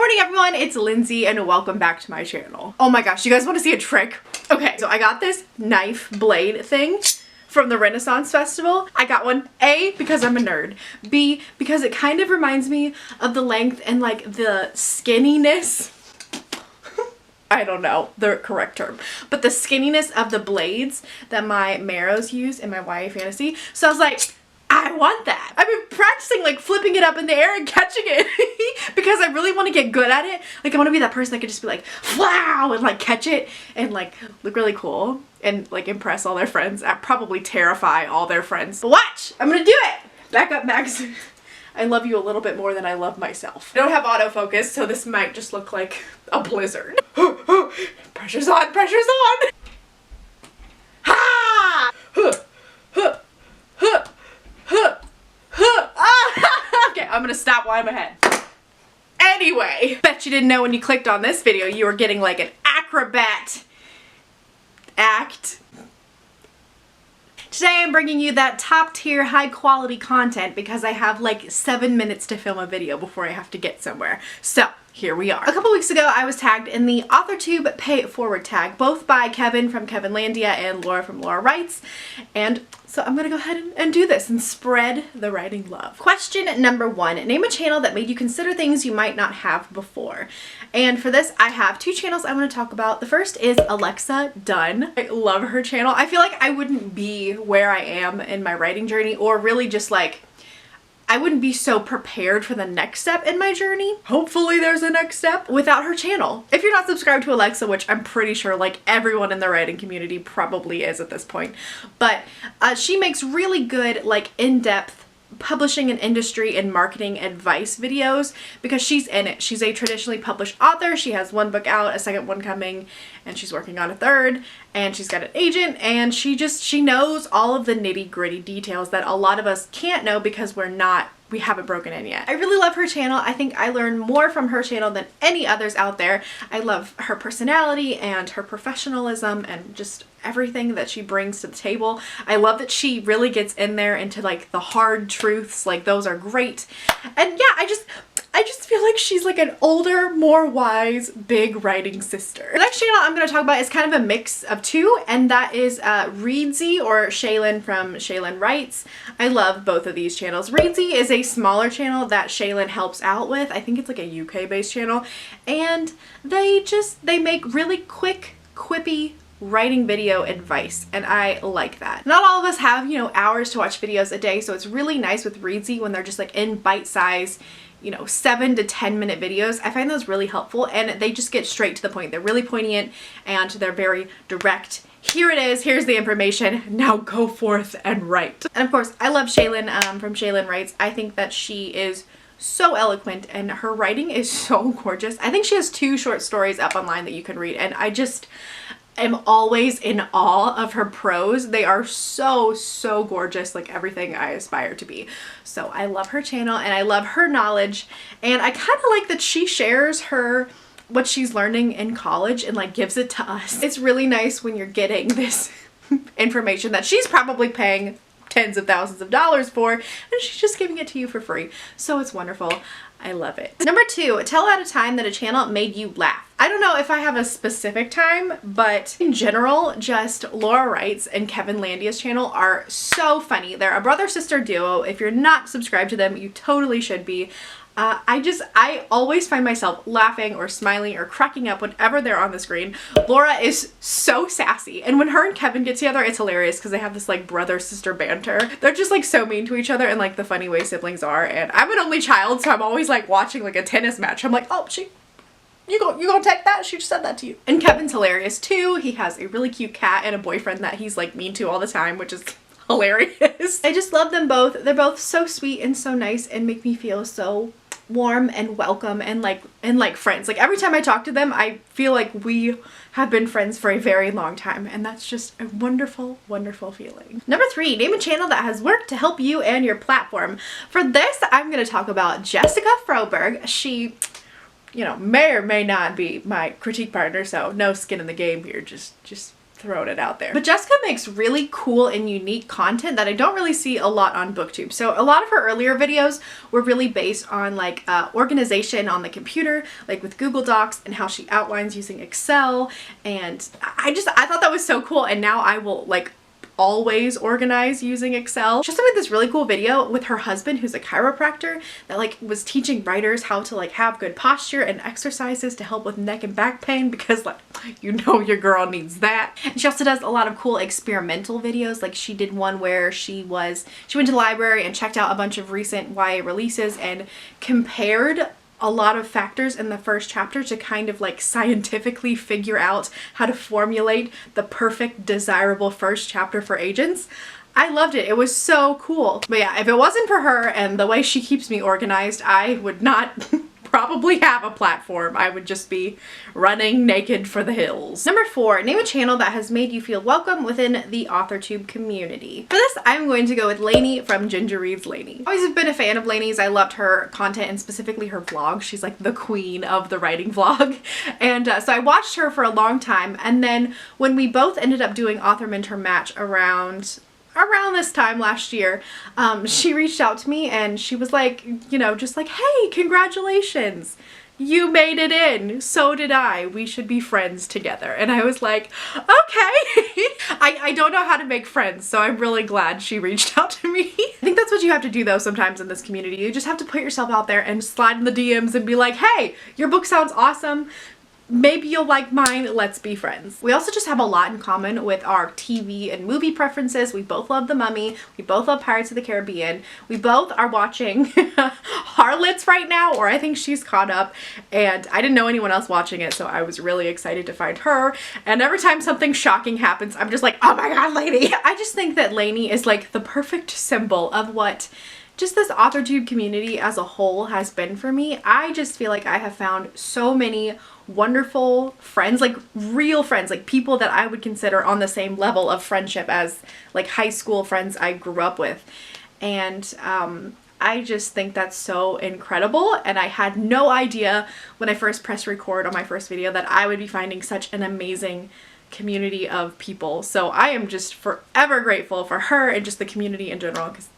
morning everyone, it's Lindsay and welcome back to my channel. Oh my gosh, you guys want to see a trick? Okay, so I got this knife blade thing from the Renaissance Festival. I got one, A, because I'm a nerd, B, because it kind of reminds me of the length and like the skinniness. I don't know the correct term, but the skinniness of the blades that my Marrows use in my YA fantasy. So I was like, I want that. I've been practicing like flipping it up in the air and catching it because I really want to get good at it. Like I want to be that person that could just be like, wow, and like catch it and like look really cool and like impress all their friends. I probably terrify all their friends. But watch, I'm gonna do it. Back up, Max. I love you a little bit more than I love myself. I don't have autofocus, so this might just look like a blizzard. Pressure's on, pressure's on. Ha! Okay, I'm gonna stop while I'm ahead. Anyway, bet you didn't know when you clicked on this video you were getting like an acrobat act. Today I'm bringing you that top tier high quality content because I have like 7 minutes to film a video before I have to get somewhere. So here we are. A couple weeks ago I was tagged in the Authortube Pay It Forward tag, both by Kevin from Kevinlandia and Laura from LaSalle Writes, and so I'm gonna go ahead and do this and spread the writing love. Question number 1, name a channel that made you consider things you might not have before. And for this I have 2 channels I want to talk about. The first is Alexa Dunn. I love her channel. I feel like I wouldn't be where I am in my writing journey, or really just like I wouldn't be so prepared for the next step in my journey. Hopefully there's a next step without her channel. If you're not subscribed to Alexa, which I'm pretty sure like everyone in the writing community probably is at this point, but she makes really good like in-depth publishing and industry and marketing advice videos because she's in it. She's a traditionally published author. She has 1 book out, a second one coming, and she's working on a 3rd, and she's got an agent, and she knows all of the nitty-gritty details that a lot of us can't know because we haven't broken in yet. I really love her channel. I think I learn more from her channel than any others out there. I love her personality and her professionalism and just everything that she brings to the table. I love that she really gets in there into like the hard truths, like those are great. And yeah, I just feel like she's like an older, more wise, big writing sister. The next channel I'm going to talk about is kind of a mix of 2, and that is Readsy, or Shaylen from Shaylen Writes. I love both of these channels. Readsy is a smaller channel that Shaylen helps out with. I think it's like a UK based channel, and they make really quick, quippy writing video advice, and I like that. Not all of us have, you know, hours to watch videos a day, so it's really nice with Readsy when they're just like in bite-size, you know, 7 to 10 minute videos. I find those really helpful, and they just get straight to the point. They're really poignant and they're very direct. Here it is, here's the information, now go forth and write. And of course, I love Shaylen from Shaylen Writes. I think that she is so eloquent and her writing is so gorgeous. I think she has 2 short stories up online that you can read, and I just am always in awe of her prose. They are so gorgeous, like everything I aspire to be. So I love her channel and I love her knowledge, and I kind of like that she shares what she's learning in college and like gives it to us. It's really nice when you're getting this information that she's probably paying tens of thousands of dollars for, and she's just giving it to you for free. So it's wonderful. I love it. Number 2, tell at a time that a channel made you laugh. I don't know if I have a specific time, but in general, just LaSalle Writes and Kevinlandia's channel are so funny. They're a brother-sister duo. If you're not subscribed to them, you totally should be. I always find myself laughing or smiling or cracking up whenever they're on the screen. Laura is so sassy, and when her and Kevin get together, it's hilarious because they have this like brother-sister banter. They're just like so mean to each other in like the funny way siblings are, and I'm an only child, so I'm always like watching like a tennis match. I'm like, oh, you gonna take that? She just said that to you. And Kevin's hilarious too. He has a really cute cat and a boyfriend that he's like mean to all the time, which is hilarious. I just love them both. They're both so sweet and so nice and make me feel so warm and welcome and like friends. Like every time I talk to them, I feel like we have been friends for a very long time, and that's just a wonderful, wonderful feeling. Number 3, name a channel that has worked to help you and your platform. For this, I'm going to talk about Jessica Froberg. She, you know, may or may not be my critique partner, so no skin in the game here, just throwing it out there. But Jessica makes really cool and unique content that I don't really see a lot on BookTube. So a lot of her earlier videos were really based on like organization on the computer, like with Google Docs, and how she outlines using Excel. And I thought that was so cool, and now I will like always organize using Excel. She also made this really cool video with her husband, who's a chiropractor, that like was teaching writers how to like have good posture and exercises to help with neck and back pain, because like, you know, your girl needs that. And she also does a lot of cool experimental videos. Like she did one where she went to the library and checked out a bunch of recent YA releases and compared a lot of factors in the first chapter to kind of like scientifically figure out how to formulate the perfect desirable first chapter for agents. I loved it. It was so cool. But yeah, if it wasn't for her and the way she keeps me organized, I would not probably have a platform. I would just be running naked for the hills. Number 4, name a channel that has made you feel welcome within the Authortube community. For this, I'm going to go with Lainey from Ginger Reads Lainey. I've always been a fan of Lainey's. I loved her content and specifically her vlog. She's like the queen of the writing vlog. And so I watched her for a long time. And then when we both ended up doing author mentor match around this time last year, she reached out to me and she was like, you know, just like, hey, congratulations, you made it in. So did I. We should be friends together. And I was like, okay. I don't know how to make friends, so I'm really glad she reached out to me. I think that's what you have to do though sometimes in this community. You just have to put yourself out there and slide in the DMs and be like, hey, your book sounds awesome. Maybe you'll like mine, let's be friends. We also just have a lot in common with our TV and movie preferences. We both love The Mummy. We both love Pirates of the Caribbean. We both are watching Harlots right now, or I think she's caught up, and I didn't know anyone else watching it, so I was really excited to find her. And every time something shocking happens, I'm just like, oh my god, Lainey! I just think that Lainey is like the perfect symbol of what just this Authortube community as a whole has been for me. I just feel like I have found so many wonderful friends, like real friends, like people that I would consider on the same level of friendship as like high school friends I grew up with. And I just think that's so incredible, and I had no idea when I first pressed record on my first video that I would be finding such an amazing community of people. So I am just forever grateful for her and just the community in general, because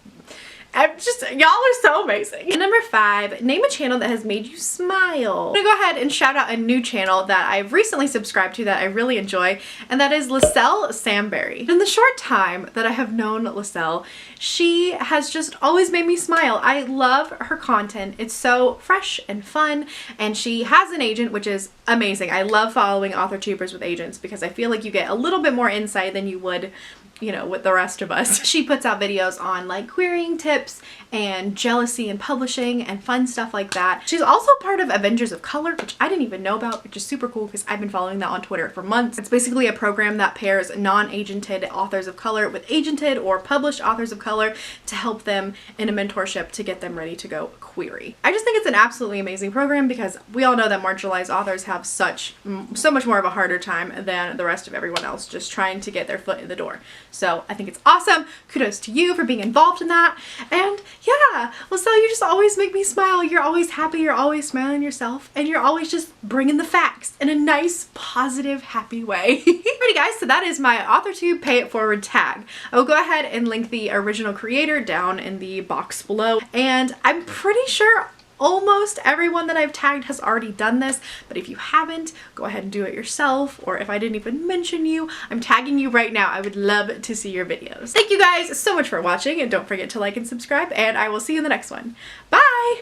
y'all are so amazing. And number 5, name a channel that has made you smile. I'm gonna go ahead and shout out a new channel that I've recently subscribed to that I really enjoy, and that is LaSalle Samberry. In the short time that I have known LaSalle, she has just always made me smile. I love her content. It's so fresh and fun, and she has an agent, which is amazing. I love following Authortubers with agents because I feel like you get a little bit more insight than you would, you know, with the rest of us. She puts out videos on like querying tips and jealousy and publishing and fun stuff like that. She's also part of Avengers of Color, which I didn't even know about, which is super cool because I've been following that on Twitter for months. It's basically a program that pairs non-agented authors of color with agented or published authors of color to help them in a mentorship to get them ready to go query. I just think it's an absolutely amazing program because we all know that marginalized authors have so much more of a harder time than the rest of everyone else just trying to get their foot in the door. So I think it's awesome. Kudos to you for being involved in that. And yeah, LaSalle, you just always make me smile. You're always happy. You're always smiling yourself. And you're always just bringing the facts in a nice, positive, happy way. Alrighty guys, so that is my Authortube Pay It Forward tag. I will go ahead and link the original creator down in the box below. And I'm pretty sure almost everyone that I've tagged has already done this, but if you haven't, go ahead and do it yourself, or if I didn't even mention you, I'm tagging you right now. I would love to see your videos. Thank you guys so much for watching, and don't forget to like and subscribe, and I will see you in the next one. Bye!